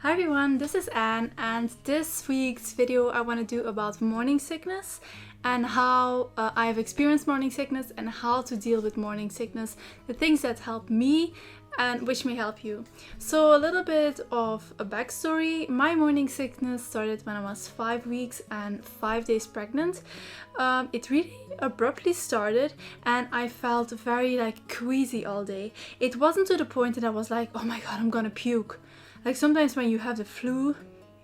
Hi everyone, this is Anne, and this week's video I want to do about morning sickness and how I've experienced morning sickness and how to deal with morning sickness, the things that help me and which may help you. So a little bit of a backstory. My morning sickness started when I was 5 weeks and 5 days pregnant. It really abruptly started and I felt very queasy all day. It wasn't to the point that I was like, oh my god, I'm gonna puke. Like sometimes when you have the flu,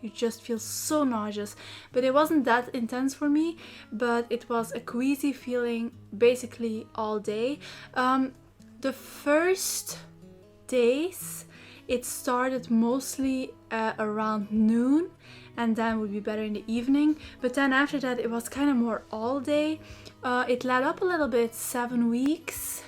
you just feel so nauseous, but it wasn't that intense for me, but it was a queasy feeling basically all day. The first days, it started mostly around noon and then would be better in the evening, but then after that it was kind of more all day. It led up a little bit, 7 weeks.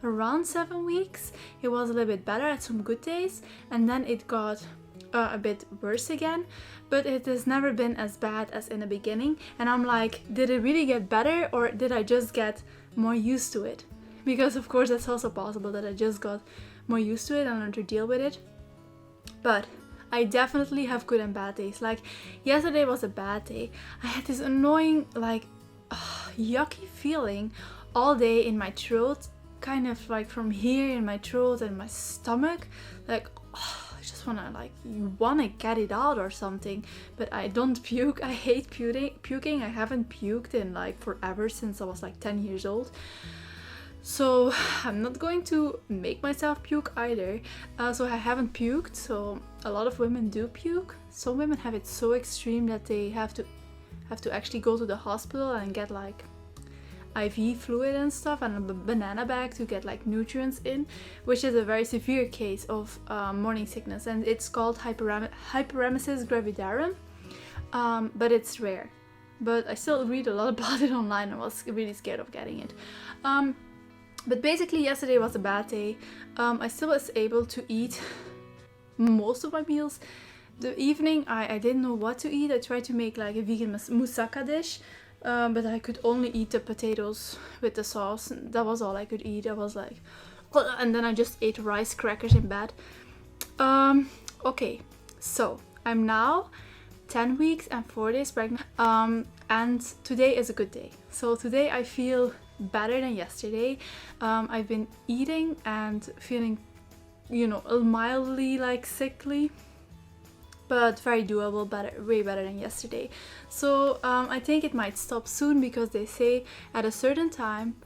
Around 7 weeks it was a little bit better at some good days, and then it got a bit worse again, but it has never been as bad as in the beginning. And I'm like, did it really get better or did I just get more used to it? Because of course that's also possible that I just got more used to it and learned to deal with it. But I definitely have good and bad days. Like yesterday was a bad day. I had this annoying yucky feeling all day in my throat, kind of like from here in my throat and my stomach, like I just you wanna get it out or something. But I don't puke. I hate puking. I haven't puked in like forever, since I was like 10 years old. So I'm not going to make myself puke either. So I haven't puked. So a lot of women do puke. Some women have it so extreme that they have to actually go to the hospital and get like IV fluid and stuff and a banana bag to get like nutrients in, which is a very severe case of morning sickness, and it's called hyperemesis gravidarum, but it's rare. But I still read a lot about it online. I was really scared of getting it. But basically yesterday was a bad day. I still was able to eat most of my meals. The evening I didn't know what to eat. I tried to make like a vegan moussaka dish, but I could only eat the potatoes with the sauce. That was all I could eat. I was like, and then I just ate rice crackers in bed. Okay, so I'm now 10 weeks and 4 days pregnant, and today is a good day. So today I feel better than yesterday. I've been eating and feeling, mildly like sickly, but very doable, way better than yesterday. So I think it might stop soon, because they say at a certain time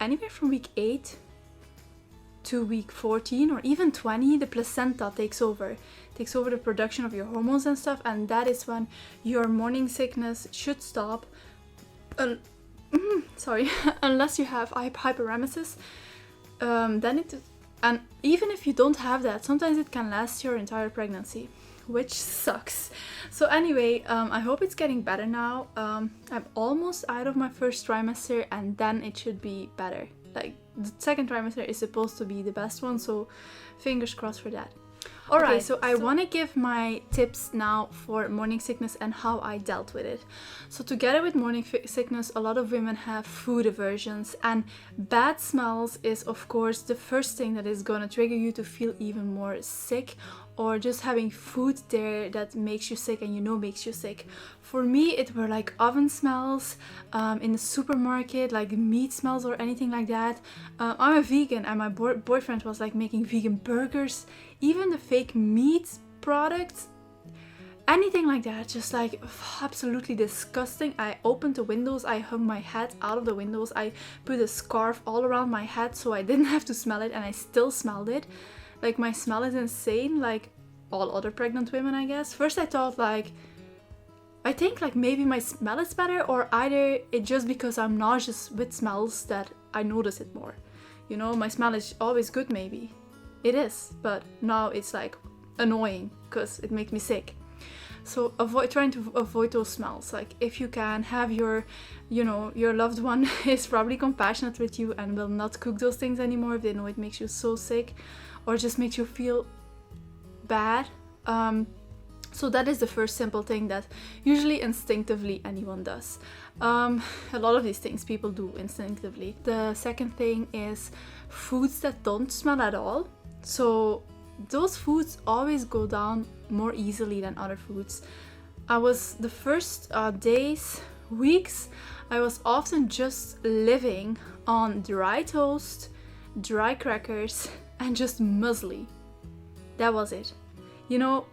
anywhere from week 8 to week 14 or even 20, the placenta takes over the production of your hormones and stuff, and that is when your morning sickness should stop. Unless you have hyperemesis, and even if you don't have that, sometimes it can last your entire pregnancy, which sucks. So anyway, I hope it's getting better now. I'm almost out of my first trimester, and then it should be better. Like the second trimester is supposed to be the best one, so fingers crossed for that. Alright, so I want to give my tips now for morning sickness and how I dealt with it. So together with morning sickness, a lot of women have food aversions, and bad smells is of course the first thing that is going to trigger you to feel even more sick, or just having food there that makes you sick and makes you sick. For me, it were like oven smells in the supermarket, like meat smells or anything like that. I'm a vegan, and my boyfriend was like making vegan burgers. Even the fake meat products, anything like that, just like absolutely disgusting. I opened the windows, I hung my head out of the windows, I put a scarf all around my head so I didn't have to smell it, and I still smelled it. Like my smell is insane, like all other pregnant women, I guess. First I thought I think maybe my smell is better, or either it's just because I'm nauseous with smells that I notice it more. My smell is always good, maybe. It is, but now it's like annoying because it makes me sick. So trying to avoid those smells. Like if you can have your loved one is probably compassionate with you and will not cook those things anymore if they know it makes you so sick or just makes you feel bad. So that is the first simple thing that usually instinctively anyone does. A lot of these things people do instinctively. The second thing is foods that don't smell at all. So those foods always go down more easily than other foods. I was the first days, weeks, I was often just living on dry toast, dry crackers, and just muesli. That was it. You know,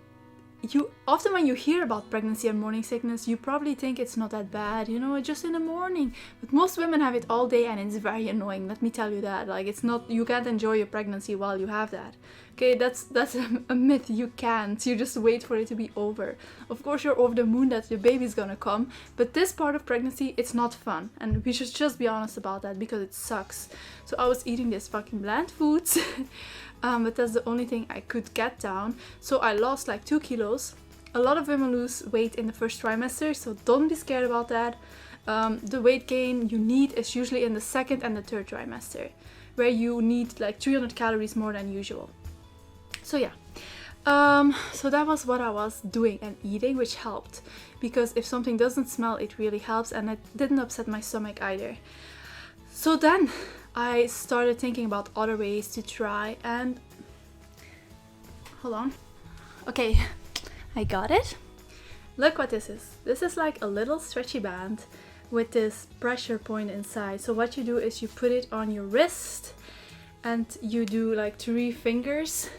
you often when you hear about pregnancy and morning sickness, you probably think it's not that bad, you know, just in the morning. But most women have it all day and it's very annoying. Let me tell you that. Like, it's not, you can't enjoy your pregnancy while you have that. Okay, that's a myth. You can't. You just wait for it to be over. Of course, you're over the moon that your baby's gonna come, but this part of pregnancy, it's not fun. And we should just be honest about that because it sucks. So I was eating these fucking bland foods. But that's the only thing I could get down. So I lost like 2 kilos. A lot of women lose weight in the first trimester, so don't be scared about that. The weight gain you need is usually in the second and the third trimester, where you need like 300 calories more than usual. So yeah, so that was what I was doing and eating, which helped, because if something doesn't smell, it really helps, and it didn't upset my stomach either. So then I started thinking about other ways to try, and hold on. Okay, I got it. Look what this is. This is like a little stretchy band with this pressure point inside. So what you do is you put it on your wrist and you do like 3 fingers,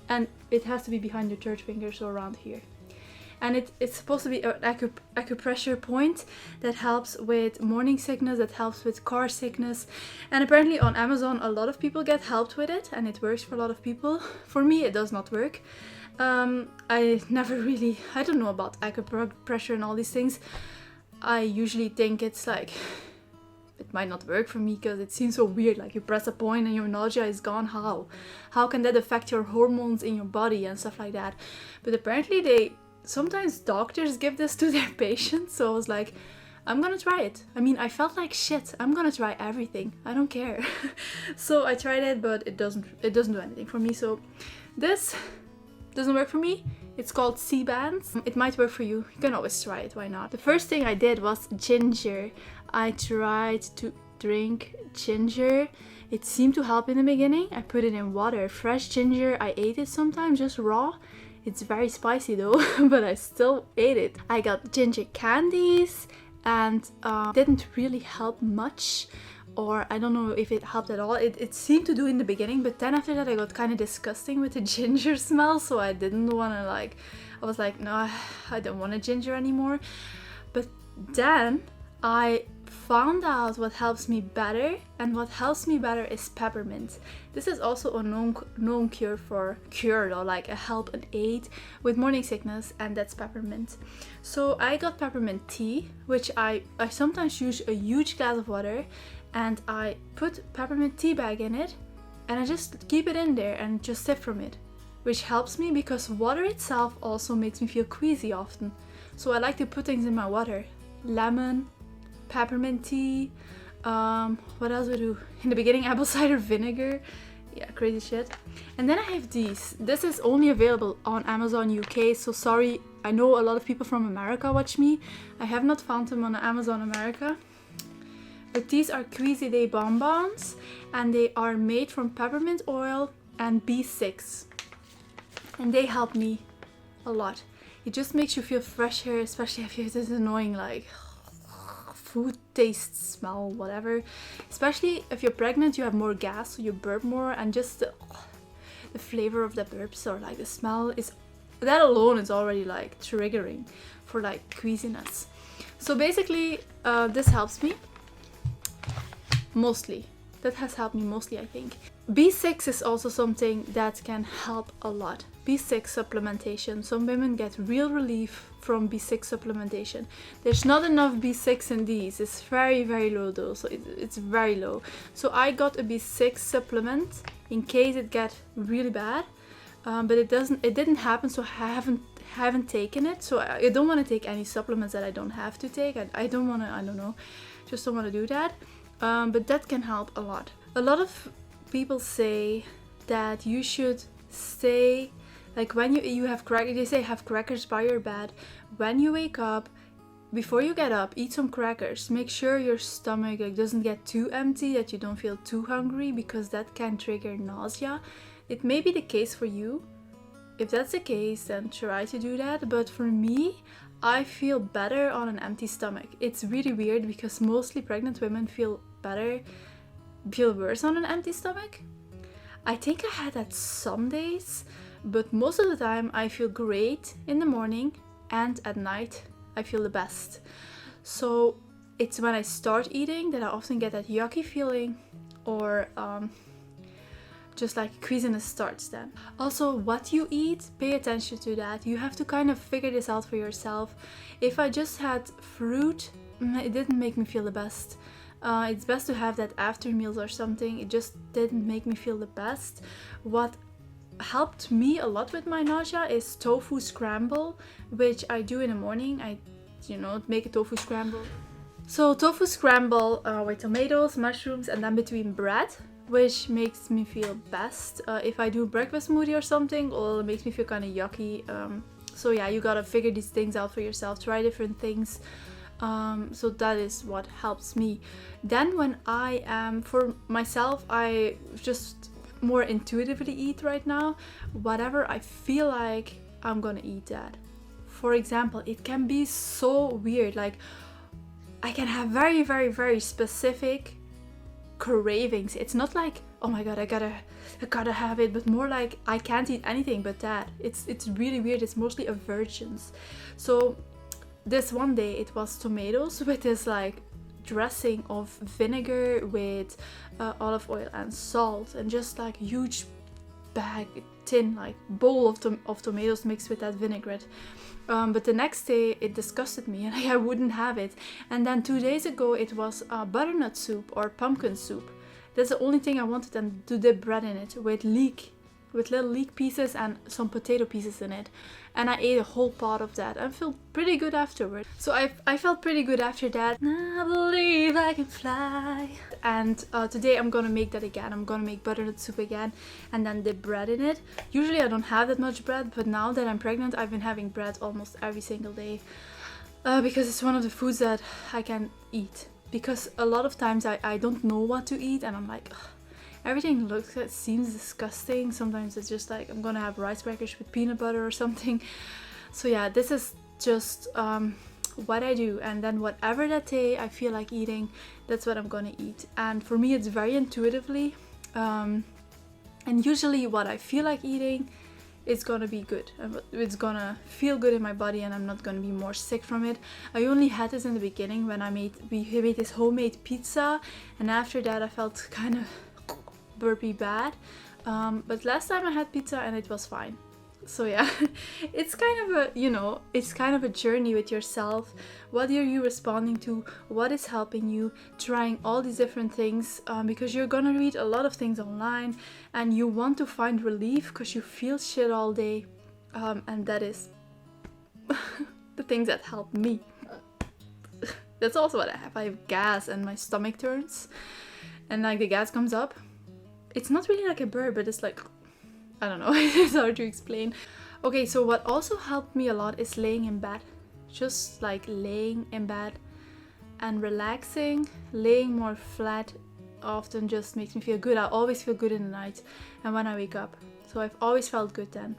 and it has to be behind your third finger, so around here. And it's supposed to be an acupressure point that helps with morning sickness, that helps with car sickness. And apparently on Amazon, a lot of people get helped with it and it works for a lot of people. For me, it does not work. I never really, I don't know about acupressure and all these things. I usually think it's like, it might not work for me because it seems so weird. Like you press a point and your nausea is gone. How can that affect your hormones in your body and stuff like that? But apparently sometimes doctors give this to their patients, so I was like, I'm gonna try it. I mean, I felt like shit. I'm gonna try everything. I don't care. So I tried it, but it doesn't do anything for me. So this doesn't work for me. It's called C-bands. It might work for you. You can always try it. Why not? The first thing I did was ginger. I tried to drink ginger. It seemed to help in the beginning. I put it in water. Fresh ginger. I ate it sometimes just raw. It's very spicy though, but I still ate it. I got ginger candies and didn't really help much, or I don't know if it helped at all. It seemed to do in the beginning, but then after that I got kind of disgusting with the ginger smell, so I didn't want to I was like, no, I don't want a ginger anymore. But then I found out what helps me better, and what helps me better is peppermint. This is also a known cure though, like a help, an aid with morning sickness, and that's peppermint. So I got peppermint tea, which I sometimes use a huge glass of water, and I put peppermint tea bag in it, and I just keep it in there and just sip from it, which helps me because water itself also makes me feel queasy often. So I like to put things in my water, lemon, peppermint tea, what else do I do? In the beginning, apple cider vinegar. Yeah, crazy shit. And then I have these. This is only available on Amazon UK, so sorry, I know a lot of people from America watch me. I have not found them on Amazon America. But these are Queasy Day bonbons, and they are made from peppermint oil and B6. And they help me a lot. It just makes you feel fresher, especially if you have this annoying like food taste, smell, whatever. Especially if you're pregnant, you have more gas, so you burp more, and just the flavor of the burps or like the smell is, that alone is already like triggering for like queasiness. So basically this helps me mostly. That has helped me mostly, I think. B6 is also something that can help a lot. B6 supplementation. Some women get real relief from B6 supplementation. There's not enough B6 in these. It's very, very low dose. So it's very low. So I got a B6 supplement in case it gets really bad. But it didn't happen, so I haven't taken it. So I don't want to take any supplements that I don't have to take. I don't want to, I don't know, just don't want to do that. But that can help a lot. A lot of people say that you should stay, like when you have crackers, they say have crackers by your bed. When you wake up, before you get up, eat some crackers. Make sure your stomach doesn't get too empty, that you don't feel too hungry, because that can trigger nausea. It may be the case for you, if that's the case, then try to do that. But for me, I feel better on an empty stomach. It's really weird because mostly pregnant women feel worse on an empty stomach. I think I had that some days, but most of the time I feel great in the morning, and at night I feel the best. So it's when I start eating that I often get that yucky feeling, or just like queasiness starts then. Also, what you eat, pay attention to that. You have to kind of figure this out for yourself. If I just had fruit, it didn't make me feel the best. It's best to have that after meals or something. It just didn't make me feel the best. What helped me a lot with my nausea is tofu scramble, which I do in the morning. I make a tofu scramble. So tofu scramble with tomatoes, mushrooms, and then between bread, which makes me feel best. If I do breakfast smoothie or something, well, it makes me feel kind of yucky. So yeah, you gotta figure these things out for yourself, try different things. So that is what helps me. Then when I am, for myself, I just more intuitively eat right now. Whatever I feel like, I'm gonna eat that. For example, it can be so weird, like I can have very, very, very specific cravings. It's not like, oh my god, I gotta have it, but more like I can't eat anything but that. It's really weird. It's mostly aversions. So this one day it was tomatoes with this like dressing of vinegar with olive oil and salt, and just like huge tin like bowl of tomatoes mixed with that vinaigrette. But the next day it disgusted me and I wouldn't have it. And then 2 days ago it was butternut soup or pumpkin soup. That's the only thing I wanted, and to dip bread in it with little leek pieces and some potato pieces in it. And I ate a whole pot of that and felt pretty good afterward. So I felt pretty good after that. I believe I can fly. And today I'm gonna make that again. I'm gonna make butternut soup again and then dip bread in it. Usually I don't have that much bread, but now that I'm pregnant, I've been having bread almost every single day. Because it's one of the foods that I can eat. Because a lot of times I don't know what to eat and I'm like, ugh, everything seems disgusting. Sometimes it's just like I'm gonna have rice crackers with peanut butter or something. So yeah, this is just what I do, and then whatever that day I feel like eating, that's what I'm gonna eat. And for me it's very intuitively, and usually what I feel like eating is gonna be good. It's gonna feel good in my body and I'm not gonna be more sick from it. I only had this in the beginning when we made this homemade pizza, and after that I felt kind of burpy bad, but last time I had pizza and it was fine. So yeah, it's kind of a journey with yourself. What are you responding to? What is helping you? Trying all these different things, because you're gonna read a lot of things online and you want to find relief because you feel shit all day, and that is the things that help me. That's also what I have. I have gas and my stomach turns and like the gas comes up. It's not really like a burp, but it's like, I don't know, it's hard to explain. Okay, so what also helped me a lot is laying in bed. Just like laying in bed and relaxing. Laying more flat often just makes me feel good. I always feel good in the night and when I wake up. So I've always felt good then.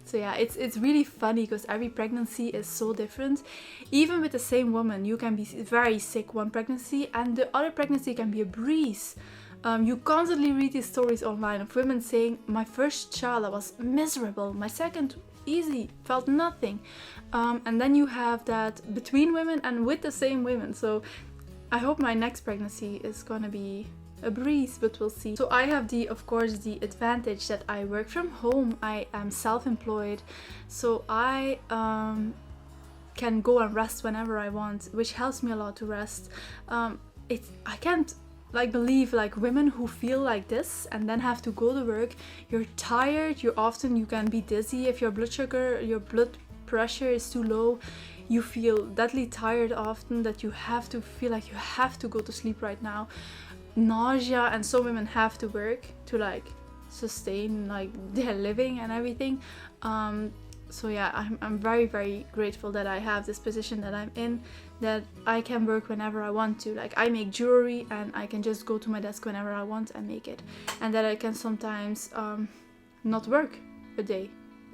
So yeah, it's really funny because every pregnancy is so different. Even with the same woman, you can be very sick one pregnancy and the other pregnancy can be a breeze. You constantly read these stories online of women saying, my first child I was miserable, my second easy, felt nothing. And then you have that between women and with the same women. So I hope my next pregnancy is gonna be a breeze, but we'll see. So I have of course the advantage that I work from home. I am self-employed, so I can go and rest whenever I want, which helps me a lot to rest. I can't believe women who feel like this and then have to go to work. You're tired, you can be dizzy if your blood pressure is too low. You feel deadly tired often, that you have to feel like you have to go to sleep right now. Nausea, and some women have to work to sustain their living and everything. So yeah, I'm very, very grateful that I have this position that I'm in, that I can work whenever I want to. I make jewelry and I can just go to my desk whenever I want and make it. And that I can sometimes not work a day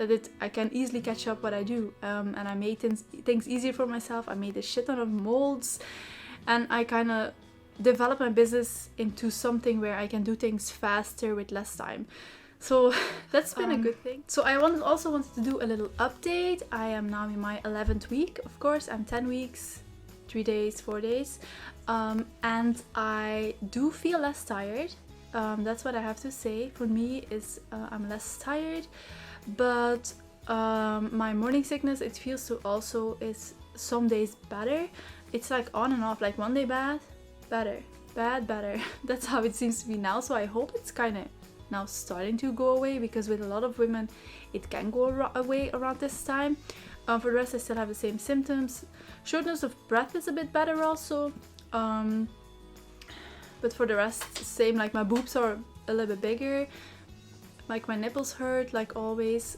that I can easily catch up what I do, and I made things easier for myself. I made a shit ton of molds, and I kind of developed my business into something where I can do things faster with less time. So that's been a good thing. So I also wanted to do a little update. I am now in my 11th week. Of course, I'm 10 weeks, 3 days, 4 days. And I do feel less tired. That's what I have to say. For me, is I'm less tired. But my morning sickness, it feels to also is some days better. It's like on and off, like one day bad, better, bad, better. That's how it seems to be now. So I hope it's kind of now starting to go away, because with a lot of women it can go away around this time. For the rest, I still have the same symptoms. Shortness of breath is a bit better also, but for the rest, same. Like my boobs are a little bit bigger, like my nipples hurt like always.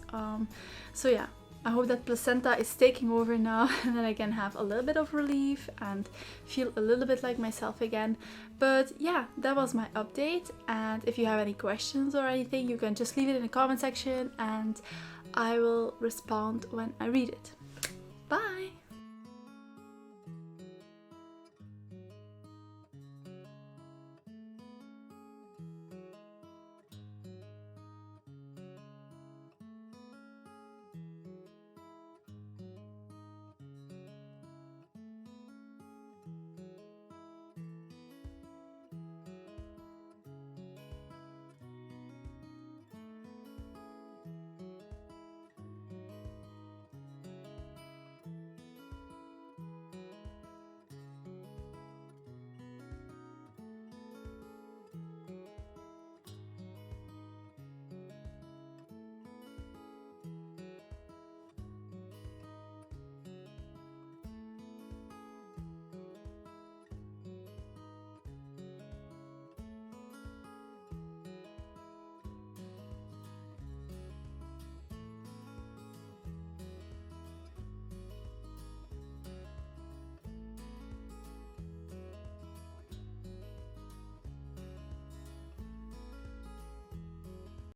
So yeah, I hope that placenta is taking over now and then I can have a little bit of relief and feel a little bit like myself again. But yeah, that was my update, and if you have any questions or anything, you can just leave it in the comment section and I will respond when I read it. Bye!